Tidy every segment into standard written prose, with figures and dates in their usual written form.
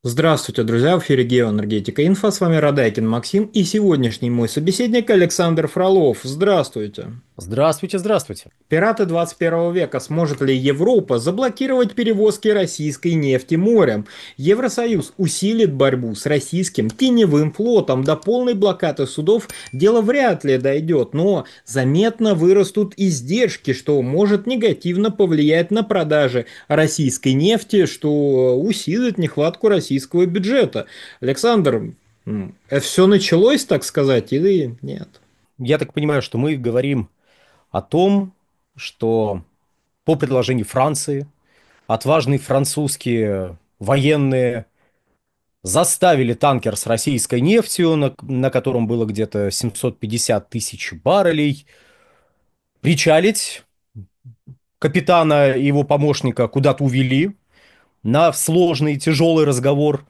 Здравствуйте, друзья! В эфире Геоэнергетика Инфо. С вами Радайкин Максим и сегодняшний мой собеседник Александр Фролов. Здравствуйте! Здравствуйте, здравствуйте. Пираты 21 века. Сможет ли Европа заблокировать перевозки российской нефти морем? Евросоюз усилит борьбу с российским теневым флотом. До полной блокады судов дело вряд ли дойдет, но заметно вырастут издержки, что может негативно повлиять на продажи российской нефти, что усилит нехватку российского бюджета. Александр, это все началось, так сказать, или нет? Я так понимаю, что мы говорим о том, что по предложению Франции отважные французские военные заставили танкер с российской нефтью, на котором было где-то 750 тысяч баррелей, причалить. Капитана и его помощника куда-то увели на сложный тяжелый разговор.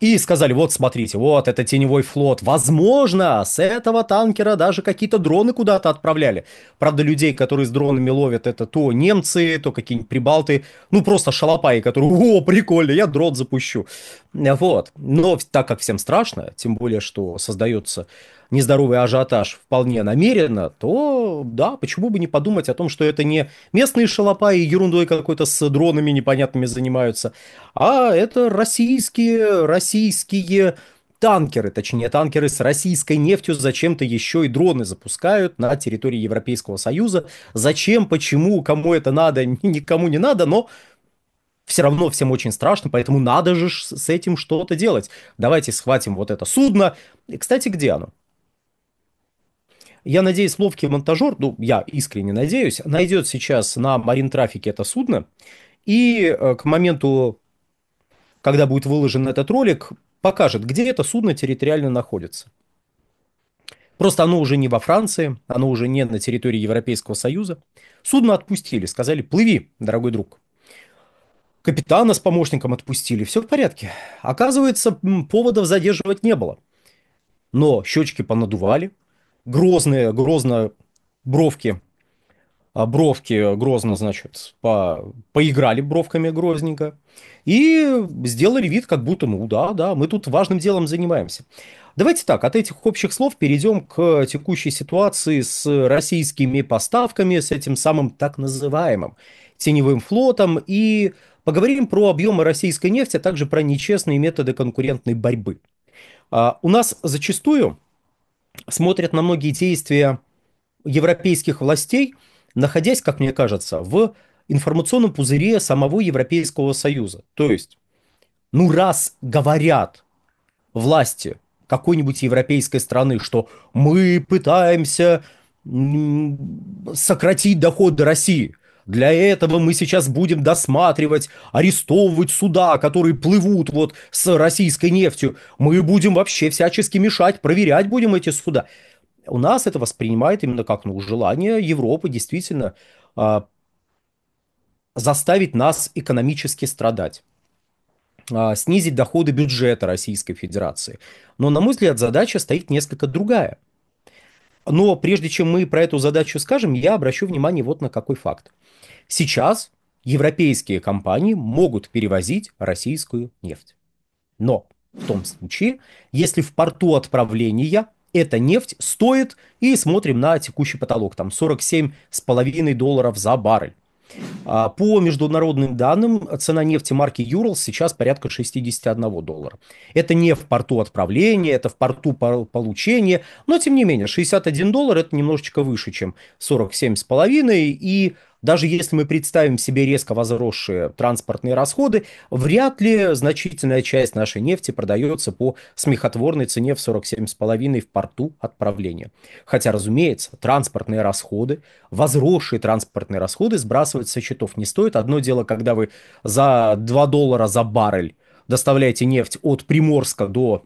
И сказали, вот смотрите, вот это теневой флот. Возможно, с этого танкера даже какие-то дроны куда-то отправляли. Правда, людей, которые с дронами ловят, это то немцы, то какие-нибудь прибалты. Ну, просто шалопаи, которые, о, прикольно, я дрон запущу. Вот. Но так как всем страшно, тем более, что создается нездоровый ажиотаж вполне намеренно, то да, почему бы не подумать о том, что это не местные шалопаи ерундой какой-то с дронами непонятными занимаются, а это российские танкеры, точнее танкеры с российской нефтью зачем-то еще и дроны запускают на территории Европейского Союза. Зачем, почему, кому это надо, никому не надо, но все равно всем очень страшно, поэтому надо же с этим что-то делать. Давайте схватим вот это судно. И, кстати, где оно? Я надеюсь, ловкий монтажер, ну, я искренне надеюсь, найдет сейчас на Марин Трафике это судно, и к моменту, когда будет выложен этот ролик, покажет, где это судно территориально находится. Просто оно уже не во Франции, оно уже не на территории Европейского Союза. Судно отпустили, сказали, плыви, дорогой друг. Капитана с помощником отпустили, все в порядке. Оказывается, поводов задерживать не было. Но щечки понадували, грозно бровки, грозно, значит, поиграли бровками грозненько и сделали вид, как будто, ну да, да, мы тут важным делом занимаемся. Давайте так, от этих общих слов перейдем к текущей ситуации с российскими поставками, с этим самым так называемым теневым флотом и поговорим про объемы российской нефти, а также про нечестные методы конкурентной борьбы. У нас зачастую смотрят на многие действия европейских властей, находясь, как мне кажется, в информационном пузыре самого Европейского Союза. То есть, ну раз говорят власти какой-нибудь европейской страны, что мы пытаемся сократить доходы России, для этого мы сейчас будем досматривать, арестовывать суда, которые плывут вот с российской нефтью. Мы будем вообще всячески мешать, проверять будем эти суда. У нас это воспринимает именно как ну, желание Европы действительно заставить нас экономически страдать, снизить доходы бюджета Российской Федерации. Но, на мой взгляд, задача стоит несколько другая. Но прежде чем мы про эту задачу скажем, я обращу внимание вот на какой факт. Сейчас европейские компании могут перевозить российскую нефть. Но в том случае, если в порту отправления эта нефть стоит, и смотрим на текущий потолок, там 47,5 долларов за баррель. По международным данным, цена нефти марки Urals сейчас порядка 61 доллара. Это не в порту отправления, это в порту получения, но тем не менее 61 доллар это немножечко выше, чем 47,5, и даже если мы представим себе резко возросшие транспортные расходы, вряд ли значительная часть нашей нефти продается по смехотворной цене в 47,5 в порту отправления. Хотя, разумеется, транспортные расходы, возросшие транспортные расходы сбрасывать со счетов не стоит. Одно дело, когда вы за 2 доллара за баррель доставляете нефть от Приморска до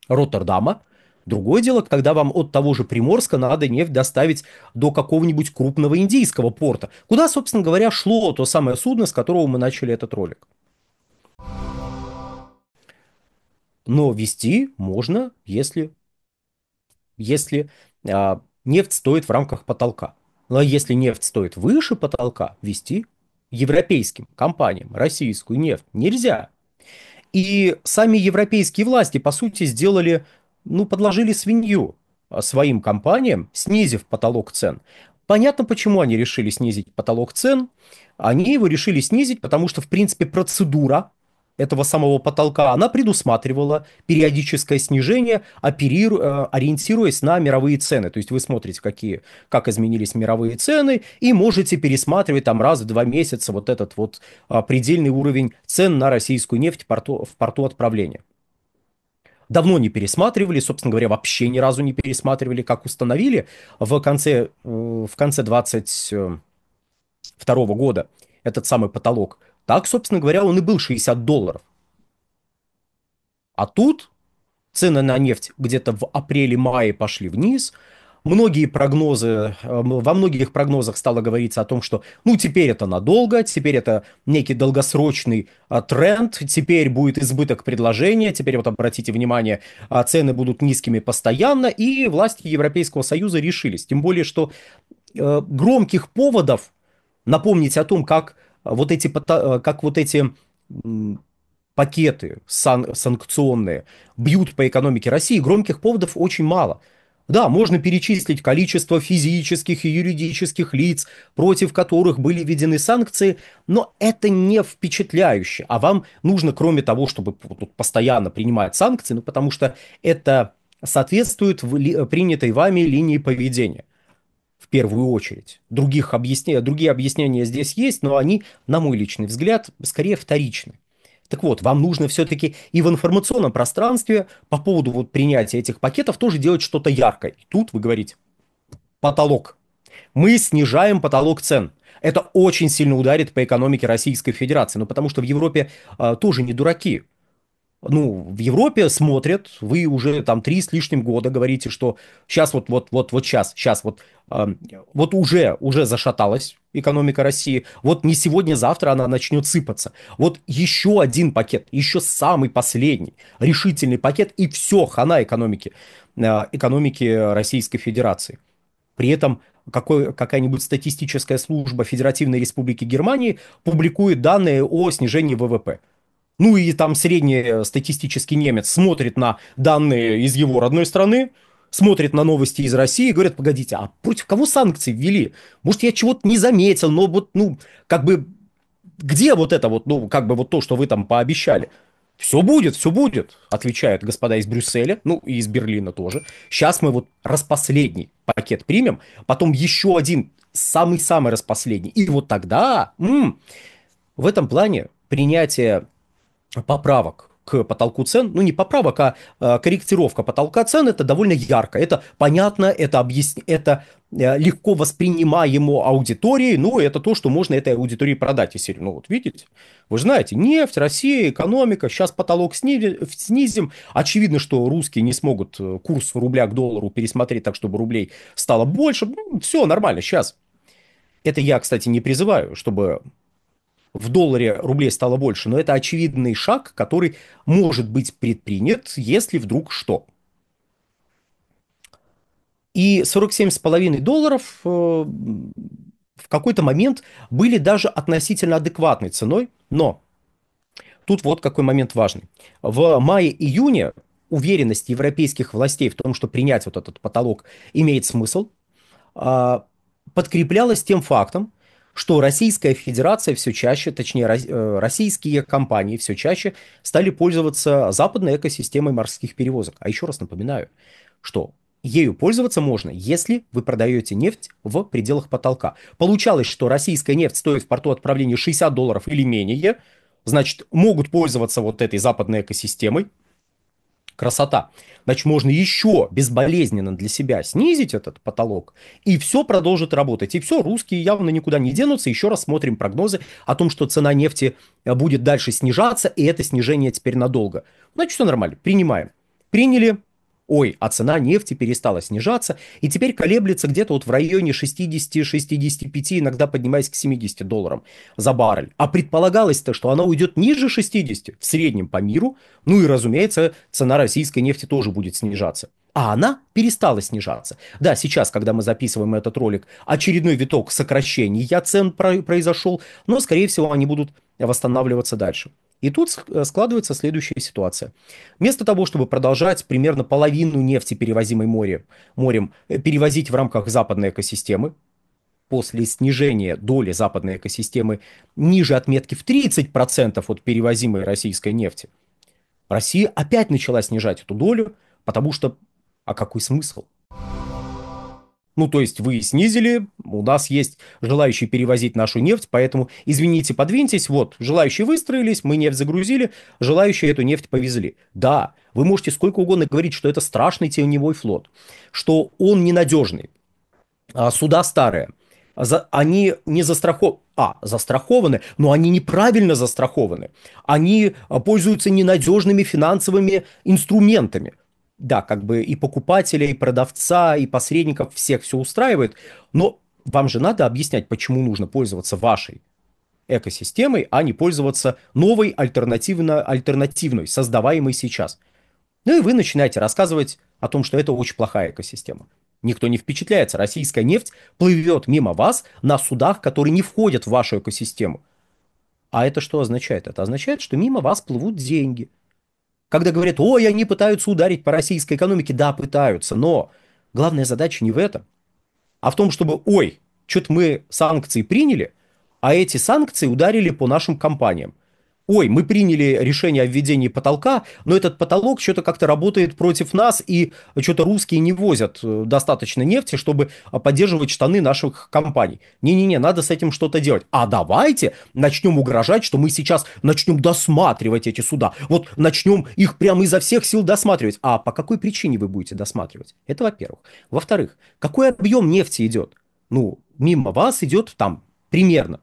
Роттердама. Другое дело, когда вам от того же Приморска надо нефть доставить до какого-нибудь крупного индийского порта, куда, собственно говоря, шло то самое судно, с которого мы начали этот ролик. Но вести можно, если нефть стоит в рамках потолка. Но если нефть стоит выше потолка, вести европейским компаниям российскую нефть нельзя. И сами европейские власти, по сути, сделали, ну, подложили свинью своим компаниям, снизив потолок цен. Понятно, почему они решили снизить потолок цен. Они его решили снизить, потому что, в принципе, процедура этого самого потолка, она предусматривала периодическое снижение, ориентируясь на мировые цены. То есть вы смотрите, как изменились мировые цены, и можете пересматривать там раз в 2 месяца вот этот вот предельный уровень цен на российскую нефть в порту отправления. Давно не пересматривали, собственно говоря, вообще ни разу не пересматривали, как установили в конце 22 года этот самый потолок. Так, собственно говоря, он и был $60. А тут цены на нефть где-то в апреле-мае пошли вниз. Во многих прогнозах стало говориться о том, что ну теперь это надолго, теперь это некий долгосрочный тренд, теперь будет избыток предложения, теперь вот обратите внимание, цены будут низкими постоянно, и власти Европейского Союза решились. Тем более, что громких поводов напомнить о том, как вот эти пакеты санкционные бьют по экономике России, громких поводов очень мало. Да, можно перечислить количество физических и юридических лиц, против которых были введены санкции, но это не впечатляюще. А вам нужно, кроме того, чтобы вот постоянно принимать санкции, ну, потому что это соответствует принятой вами линии поведения в первую очередь. Другие объяснения здесь есть, но они, на мой личный взгляд, скорее вторичны. Так вот, вам нужно все-таки и в информационном пространстве по поводу вот принятия этих пакетов тоже делать что-то яркое. И тут вы говорите, потолок. Мы снижаем потолок цен. Это очень сильно ударит по экономике Российской Федерации, ну потому что в Европе тоже не дураки. Ну, в Европе смотрят, вы уже там 3 с лишним года говорите, что сейчас сейчас вот уже зашаталась экономика России, вот не сегодня-завтра она начнет сыпаться. Вот еще один пакет, еще самый последний решительный пакет, и все, хана экономики Российской Федерации. При этом какая-нибудь статистическая служба Федеративной Республики Германии публикует данные о снижении ВВП. Ну и там среднестатистический немец смотрит на данные из его родной страны, смотрит на новости из России и говорит, погодите, а против кого санкции ввели? Может, я чего-то не заметил, но вот, ну, как бы, где вот это вот, ну, как бы вот то, что вы там пообещали? Все будет, отвечают господа из Брюсселя, ну и из Берлина тоже. Сейчас мы вот распоследний пакет примем, потом еще один, самый-самый распоследний. И вот тогда, в этом плане принятие поправок к потолку цен, ну не поправок, а корректировка потолка цен, это довольно ярко, это понятно, это легко воспринимаемо аудиторией, ну это то, что можно этой аудитории продать. Если, ну вот видите, вы же знаете, нефть, Россия, экономика, сейчас потолок снизим. Очевидно, что русские не смогут курс рубля к доллару пересмотреть так, чтобы рублей стало больше. Ну, все нормально, сейчас. Это я, кстати, не призываю, чтобы в долларе рублей стало больше, но это очевидный шаг, который может быть предпринят, если вдруг что. И 47,5 долларов в какой-то момент были даже относительно адекватной ценой, но тут вот какой момент важный. В мае-июне уверенность европейских властей в том, что принять вот этот потолок имеет смысл, подкреплялось тем фактом, что Российская Федерация все чаще, точнее, российские компании все чаще стали пользоваться западной экосистемой морских перевозок. А еще раз напоминаю, что ею пользоваться можно, если вы продаете нефть в пределах потолка. Получалось, что российская нефть стоит в порту отправления $60 или менее, значит, могут пользоваться вот этой западной экосистемой. Красота. Значит, можно еще безболезненно для себя снизить этот потолок, и все продолжит работать. И все, русские явно никуда не денутся. Еще раз смотрим прогнозы о том, что цена нефти будет дальше снижаться, и это снижение теперь надолго. Значит, все нормально, принимаем. Приняли. Ой, а цена нефти перестала снижаться, и теперь колеблется где-то вот в районе 60-65, иногда поднимаясь к $70 за баррель. А предполагалось-то, что она уйдет ниже 60 в среднем по миру, ну и, разумеется, цена российской нефти тоже будет снижаться. А она перестала снижаться. Да, сейчас, когда мы записываем этот ролик, очередной виток сокращения цен произошел, но, скорее всего, они будут восстанавливаться дальше. И тут складывается следующая ситуация. Вместо того, чтобы продолжать примерно половину нефти, перевозимой морем, перевозить в рамках западной экосистемы, после снижения доли западной экосистемы ниже отметки в 30% от перевозимой российской нефти, Россия опять начала снижать эту долю, потому что, а какой смысл? Ну, то есть вы снизили, у нас есть желающие перевозить нашу нефть, поэтому, извините, подвиньтесь, вот, желающие выстроились, мы нефть загрузили, желающие эту нефть повезли. Да, вы можете сколько угодно говорить, что это страшный теневой флот, что он ненадежный, суда старые, они не застрахованы, но они неправильно застрахованы. Они пользуются ненадежными финансовыми инструментами. Да, как бы и покупателя, и продавца, и посредников всех все устраивает, но вам же надо объяснять, почему нужно пользоваться вашей экосистемой, а не пользоваться новой альтернативной, создаваемой сейчас. Ну и вы начинаете рассказывать о том, что это очень плохая экосистема. Никто не впечатляется. Российская нефть плывет мимо вас на судах, которые не входят в вашу экосистему. А это что означает? Это означает, что мимо вас плывут деньги. Когда говорят, ой, они пытаются ударить по российской экономике, да, пытаются, но главная задача не в этом, а в том, чтобы, ой, что-то мы санкции приняли, а эти санкции ударили по нашим компаниям. Ой, мы приняли решение о введении потолка, но этот потолок что-то как-то работает против нас, и что-то русские не возят достаточно нефти, чтобы поддерживать штаны наших компаний. Не-не-не, надо с этим что-то делать. А давайте начнем угрожать, что мы сейчас начнем досматривать эти суда. Вот начнем их прямо изо всех сил досматривать. А по какой причине вы будете досматривать? Это во-первых. Во-вторых, какой объем нефти идет? Ну, мимо вас идет там примерно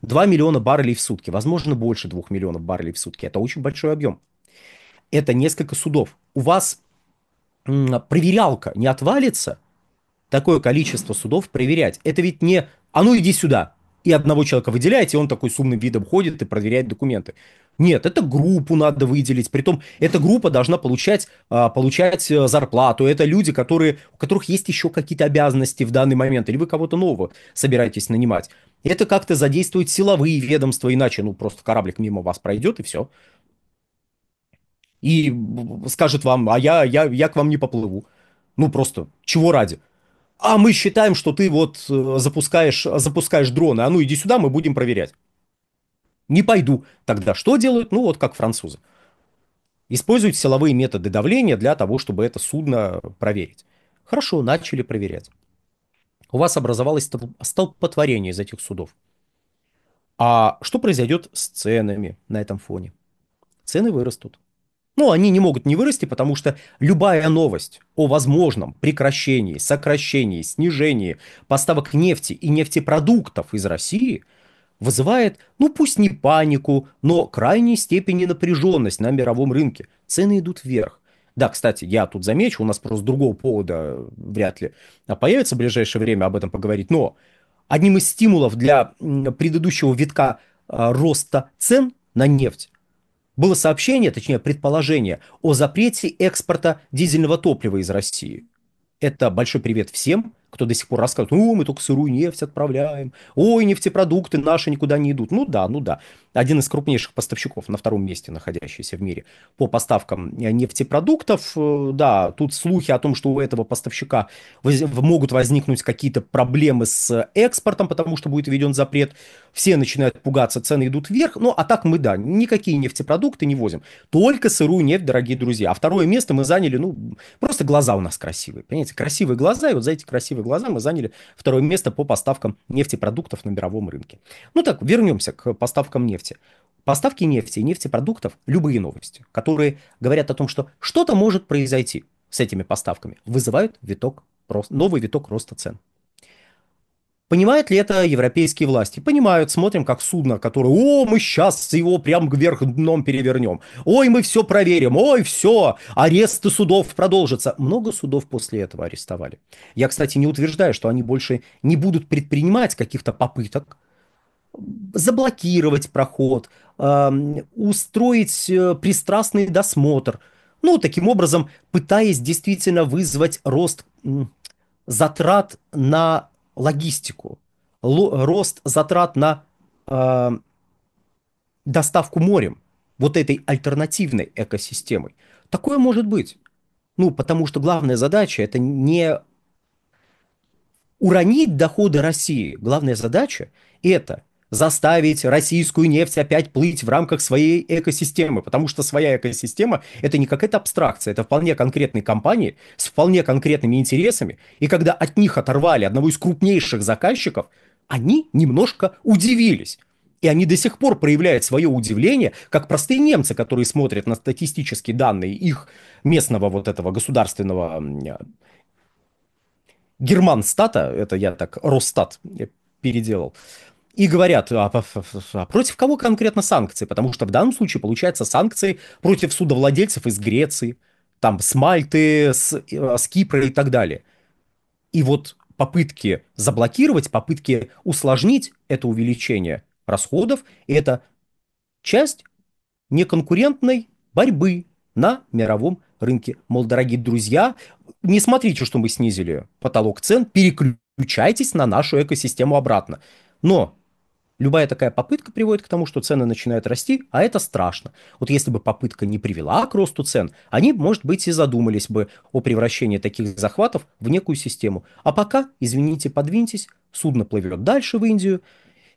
2 миллиона баррелей в сутки, возможно, больше 2 миллионов баррелей в сутки. Это очень большой объем. Это несколько судов. У вас проверялка не отвалится, такое количество судов проверять. Это ведь не «а ну иди сюда», и одного человека выделяете, и он такой с умным видом ходит и проверяет документы. Нет, это группу надо выделить. Притом, эта группа должна получать зарплату. Это люди, у которых есть еще какие-то обязанности в данный момент. Или вы кого-то нового собираетесь нанимать. Это как-то задействует силовые ведомства, иначе, ну, просто кораблик мимо вас пройдет, и все. И скажет вам, а я к вам не поплыву. Ну, просто, чего ради? А мы считаем, что ты вот запускаешь дроны. А ну иди сюда, мы будем проверять. Не пойду. Тогда что делают? Ну вот как французы. Используют силовые методы давления для того, чтобы это судно проверить. Хорошо, начали проверять. У вас образовалось столпотворение из этих судов. А что произойдет с ценами на этом фоне? Цены вырастут. Ну, они не могут не вырасти, потому что любая новость о возможном прекращении, сокращении, снижении поставок нефти и нефтепродуктов из России вызывает, ну пусть не панику, но крайней степени напряженность на мировом рынке. Цены идут вверх. Да, кстати, я тут замечу, у нас просто другого повода вряд ли появится в ближайшее время об этом поговорить, но одним из стимулов для предыдущего витка роста цен на нефть было сообщение, точнее предположение о запрете экспорта дизельного топлива из России. Это большой привет всем, кто до сих пор рассказывает, о, мы только сырую нефть отправляем, ой, нефтепродукты наши никуда не идут. Ну да, ну да. Один из крупнейших поставщиков, на втором месте находящийся в мире по поставкам нефтепродуктов. Да, тут слухи о том, что у этого поставщика могут возникнуть какие-то проблемы с экспортом, потому что будет введен запрет. Все начинают пугаться, цены идут вверх. Ну, а так мы, да, никакие нефтепродукты не возим. Только сырую нефть, дорогие друзья. А второе место мы заняли, ну, просто глаза у нас красивые. Понимаете, красивые глаза, и вот за эти красивые глаза мы заняли второе место по поставкам нефтепродуктов на мировом рынке. Ну так, вернемся к поставкам нефти. Поставки нефти и нефтепродуктов, любые новости, которые говорят о том, что что-то может произойти с этими поставками, вызывают новый виток роста цен. Понимают ли это европейские власти? Понимают, смотрим, как судно, которое, о, мы сейчас его прям вверх дном перевернем, ой, мы все проверим, ой, все, аресты судов продолжатся. Много судов после этого арестовали. Я, кстати, не утверждаю, что они больше не будут предпринимать каких-то попыток заблокировать проход, устроить пристрастный досмотр. Ну, таким образом, пытаясь действительно вызвать рост затрат на логистику, рост затрат на э, доставку морем. вот этой альтернативной экосистемой. Такое может быть. Ну, потому что главная задача – это не уронить доходы России. Главная задача – это заставить российскую нефть опять плыть в рамках своей экосистемы, потому что своя экосистема – это не какая-то абстракция, это вполне конкретные компании с вполне конкретными интересами, и когда от них оторвали одного из крупнейших заказчиков, они немножко удивились. И они до сих пор проявляют свое удивление, как простые немцы, которые смотрят на статистические данные их местного вот этого государственного Германстата, это я так, Росстат переделал, и говорят, а против кого конкретно санкции? Потому что в данном случае получается санкции против судовладельцев из Греции, там, с Мальты, с Кипра и так далее. И вот попытки заблокировать, попытки усложнить это увеличение расходов, это часть неконкурентной борьбы на мировом рынке. Мол, дорогие друзья, не смотрите, что мы снизили потолок цен, переключайтесь на нашу экосистему обратно. Но любая такая попытка приводит к тому, что цены начинают расти, а это страшно. Вот если бы попытка не привела к росту цен, они, может быть, и задумались бы о превращении таких захватов в некую систему. А пока, извините, подвиньтесь, судно плывет дальше в Индию,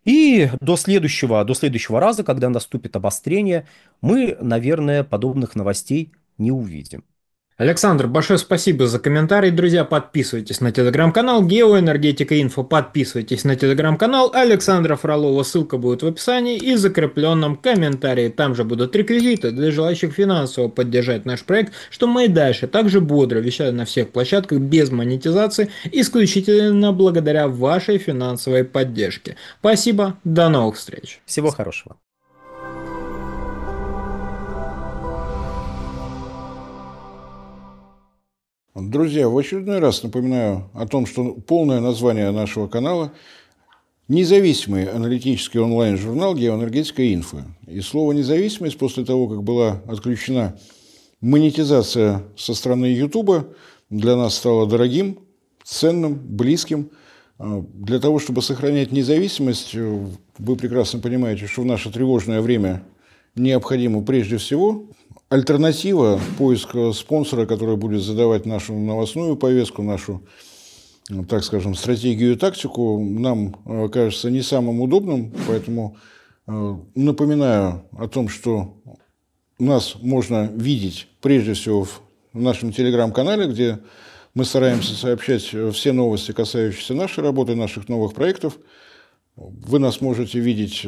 и до следующего раза, когда наступит обострение, мы, наверное, подобных новостей не увидим. Александр, большое спасибо за комментарий. Друзья, подписывайтесь на телеграм-канал Геоэнергетика Инфо, подписывайтесь на телеграм-канал Александра Фролова, ссылка будет в описании и закрепленном комментарии. Там же будут реквизиты для желающих финансово поддержать наш проект, что мы и дальше также бодро вещаем на всех площадках без монетизации, исключительно благодаря вашей финансовой поддержке. Спасибо, до новых встреч. Всего хорошего. Друзья, в очередной раз напоминаю о том, что полное название нашего канала – независимый аналитический онлайн-журнал «Геоэнергетика Инфо». И слово «независимость» после того, как была отключена монетизация со стороны Ютуба, для нас стало дорогим, ценным, близким. Для того, чтобы сохранять независимость, вы прекрасно понимаете, что в наше тревожное время необходимо прежде всего альтернатива, поиск спонсора, который будет задавать нашу новостную повестку, нашу, так скажем, стратегию и тактику, нам кажется не самым удобным. Поэтому напоминаю о том, что нас можно видеть прежде всего в нашем телеграм-канале, где мы стараемся сообщать все новости, касающиеся нашей работы, наших новых проектов. Вы нас можете видеть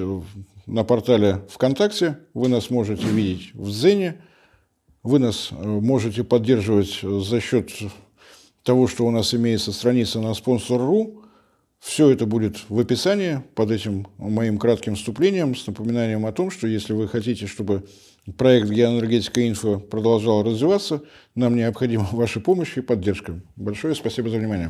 на портале ВКонтакте, вы нас можете видеть в Дзене, вы нас можете поддерживать за счет того, что у нас имеется страница на Sponsor.ru. Все это будет в описании под этим моим кратким вступлением с напоминанием о том, что если вы хотите, чтобы проект «Геоэнергетика Инфо» продолжал развиваться, нам необходима ваша помощь и поддержка. Большое спасибо за внимание.